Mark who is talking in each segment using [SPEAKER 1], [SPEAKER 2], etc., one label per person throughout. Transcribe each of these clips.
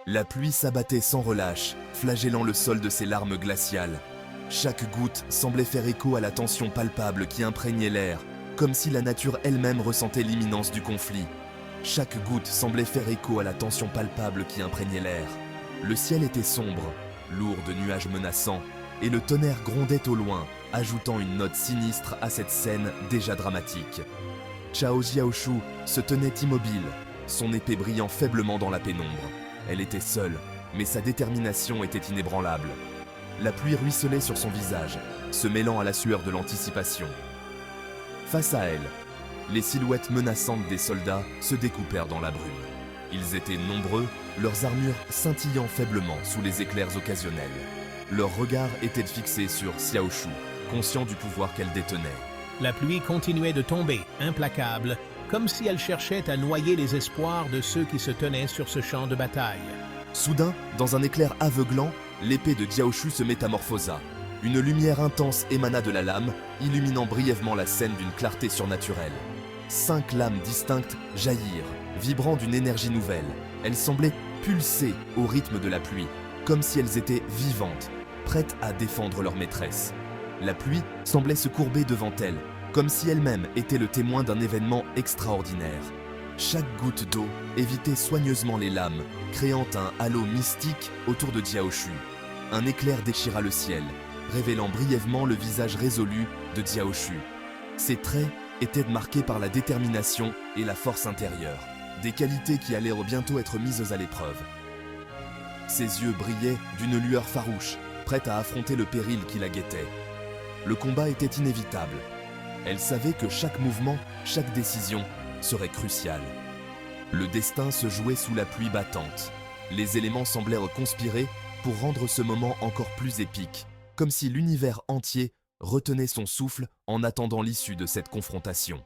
[SPEAKER 1] La pluie s'abattait sans relâche, flagellant le sol de ses larmes glaciales. Chaque goutte semblait faire écho à la tension palpable qui imprégnait l'air, comme si la nature elle-même ressentait l'imminence du conflit. Chaque goutte semblait faire écho à la tension palpable qui imprégnait l'air. Le ciel était sombre, lourd de nuages menaçants, et le tonnerre grondait au loin, ajoutant une note sinistre à cette scène déjà dramatique. Chao Jiaoshu se tenait immobile, son épée brillant faiblement dans la pénombre. Elle était seule, mais sa détermination était inébranlable. La pluie ruisselait sur son visage, se mêlant à la sueur de l'anticipation. Face à elle, les silhouettes menaçantes des soldats se découpèrent dans la brume. Ils étaient nombreux, leurs armures scintillant faiblement sous les éclairs occasionnels. Leur regard était fixé sur Xiaoshu, conscient du pouvoir qu'elle détenait.
[SPEAKER 2] La pluie continuait de tomber, implacable, comme si elle cherchait à noyer les espoirs de ceux qui se tenaient sur ce champ de bataille.
[SPEAKER 1] Soudain, dans un éclair aveuglant, l'épée de Jiaoshu se métamorphosa. Une lumière intense émana de la lame, illuminant brièvement la scène d'une clarté surnaturelle. 5 lames distinctes jaillirent, vibrant d'une énergie nouvelle. Elles semblaient pulser au rythme de la pluie, comme si elles étaient vivantes, prêtes à défendre leur maîtresse. La pluie semblait se courber devant elle, comme si elle-même était le témoin d'un événement extraordinaire. Chaque goutte d'eau évitait soigneusement les lames, créant un halo mystique autour de Jiaoshu. Un éclair déchira le ciel, révélant brièvement le visage résolu de Jiaoshu. Ses traits étaient marqués par la détermination et la force intérieure, des qualités qui allaient bientôt être mises à l'épreuve. Ses yeux brillaient d'une lueur farouche, prête à affronter le péril qui la guettait. Le combat était inévitable. Elle savait que chaque mouvement, chaque décision serait cruciale. Le destin se jouait sous la pluie battante. Les éléments semblèrent conspirer pour rendre ce moment encore plus épique, comme si l'univers entier retenait son souffle en attendant l'issue de cette confrontation.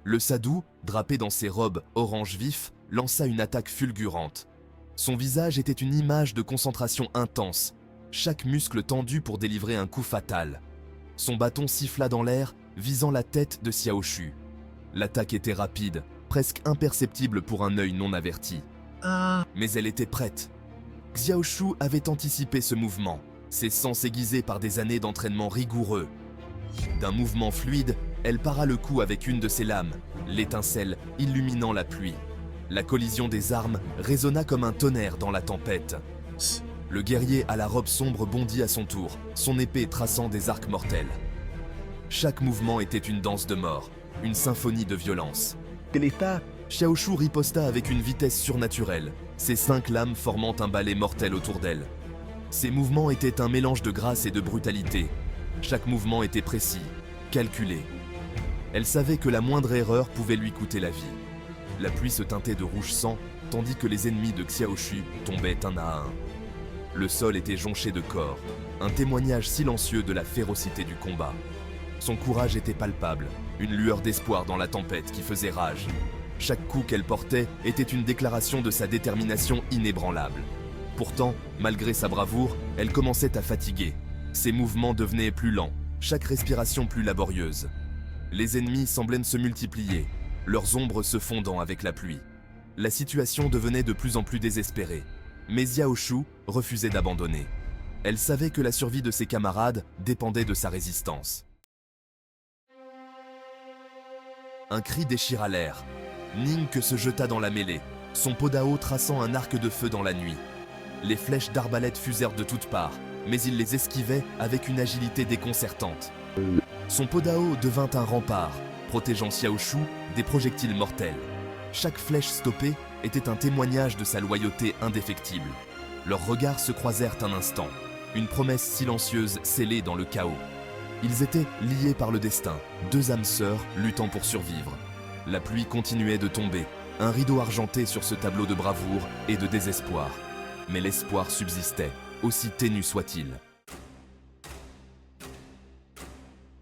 [SPEAKER 1] Le sadhu, drapé dans ses robes orange vif, lança une attaque fulgurante. Son visage était une image de concentration intense, chaque muscle tendu pour délivrer un coup fatal. Son bâton siffla dans l'air, visant la tête de Xiaoshu. L'attaque était rapide, presque imperceptible pour un œil non averti. Mais elle était prête. Xiaoshu avait anticipé ce mouvement, ses sens aiguisés par des années d'entraînement rigoureux. D'un mouvement fluide, elle para le coup avec une de ses lames, l'étincelle illuminant la pluie. La collision des armes résonna comme un tonnerre dans la tempête. Le guerrier à la robe sombre bondit à son tour, son épée traçant des arcs mortels. Chaque mouvement était une danse de mort, une symphonie de violence. Xiaoshu riposta avec une vitesse surnaturelle, ses 5 lames formant un balai mortel autour d'elle. Ses mouvements étaient un mélange de grâce et de brutalité. Chaque mouvement était précis, calculé. Elle savait que la moindre erreur pouvait lui coûter la vie. La pluie se teintait de rouge sang, tandis que les ennemis de Xiaoshu tombaient un à un. Le sol était jonché de corps, un témoignage silencieux de la férocité du combat. Son courage était palpable, une lueur d'espoir dans la tempête qui faisait rage. Chaque coup qu'elle portait était une déclaration de sa détermination inébranlable. Pourtant, malgré sa bravoure, elle commençait à fatiguer. Ses mouvements devenaient plus lents, chaque respiration plus laborieuse. Les ennemis semblaient se multiplier, leurs ombres se fondant avec la pluie. La situation devenait de plus en plus désespérée. Mais Xiaoshu refusait d'abandonner. Elle savait que la survie de ses camarades dépendait de sa résistance. Un cri déchira l'air. Ning se jeta dans la mêlée, son podao traçant un arc de feu dans la nuit. Les flèches d'arbalète fusèrent de toutes parts, mais il les esquivait avec une agilité déconcertante. Son podao devint un rempart, protégeant Xiaoshu des projectiles mortels. Chaque flèche stoppée était un témoignage de sa loyauté indéfectible. Leurs regards se croisèrent un instant, une promesse silencieuse scellée dans le chaos. Ils étaient liés par le destin, 2 âmes sœurs luttant pour survivre. La pluie continuait de tomber, un rideau argenté sur ce tableau de bravoure et de désespoir. Mais l'espoir subsistait, aussi ténu soit-il.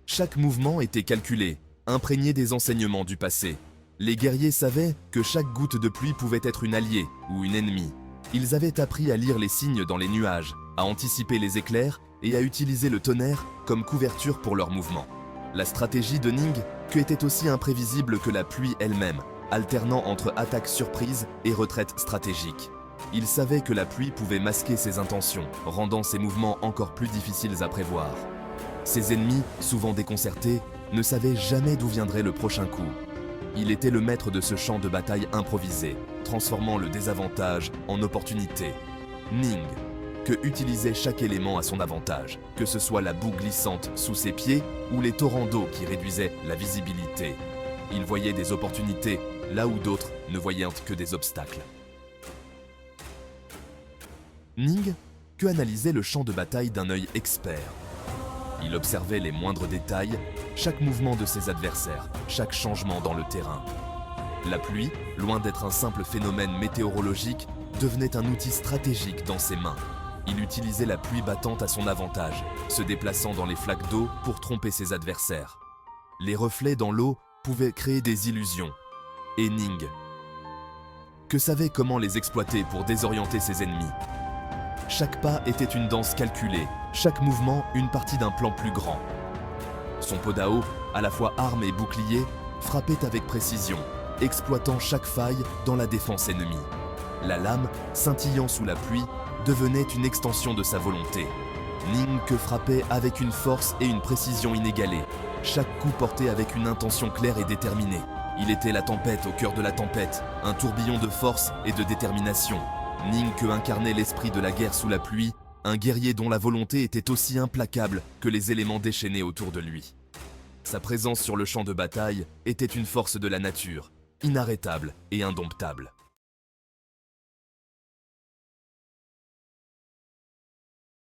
[SPEAKER 1] Chaque mouvement était calculé, imprégné des enseignements du passé. Les guerriers savaient que chaque goutte de pluie pouvait être une alliée ou une ennemie. Ils avaient appris à lire les signes dans les nuages, à anticiper les éclairs et à utiliser le tonnerre comme couverture pour leurs mouvements. La stratégie de Ning était aussi imprévisible que la pluie elle-même, alternant entre attaque surprise et retraite stratégique. Il savait que la pluie pouvait masquer ses intentions, rendant ses mouvements encore plus difficiles à prévoir. Ses ennemis, souvent déconcertés, ne savaient jamais d'où viendrait le prochain coup. Il était le maître de ce champ de bataille improvisé, transformant le désavantage en opportunité. Ning, que utilisait chaque élément à son avantage, que ce soit la boue glissante sous ses pieds ou les torrents d'eau qui réduisaient la visibilité. Il voyait des opportunités là où d'autres ne voyaient que des obstacles. Ning, que analysait le champ de bataille d'un œil expert. Il observait les moindres détails, chaque mouvement de ses adversaires, chaque changement dans le terrain. La pluie, loin d'être un simple phénomène météorologique, devenait un outil stratégique dans ses mains. Il utilisait la pluie battante à son avantage, se déplaçant dans les flaques d'eau pour tromper ses adversaires. Les reflets dans l'eau pouvaient créer des illusions. Et Ning, que savait comment les exploiter pour désorienter ses ennemis. Chaque pas était une danse calculée, chaque mouvement une partie d'un plan plus grand. Son Podao, à la fois arme et bouclier, frappait avec précision, exploitant chaque faille dans la défense ennemie. La lame, scintillant sous la pluie, devenait une extension de sa volonté. Ning que frappait avec une force et une précision inégalées, chaque coup porté avec une intention claire et déterminée. Il était la tempête au cœur de la tempête, un tourbillon de force et de détermination. Ning que incarnait l'esprit de la guerre sous la pluie, un guerrier dont la volonté était aussi implacable que les éléments déchaînés autour de lui. Sa présence sur le champ de bataille était une force de la nature, inarrêtable et indomptable.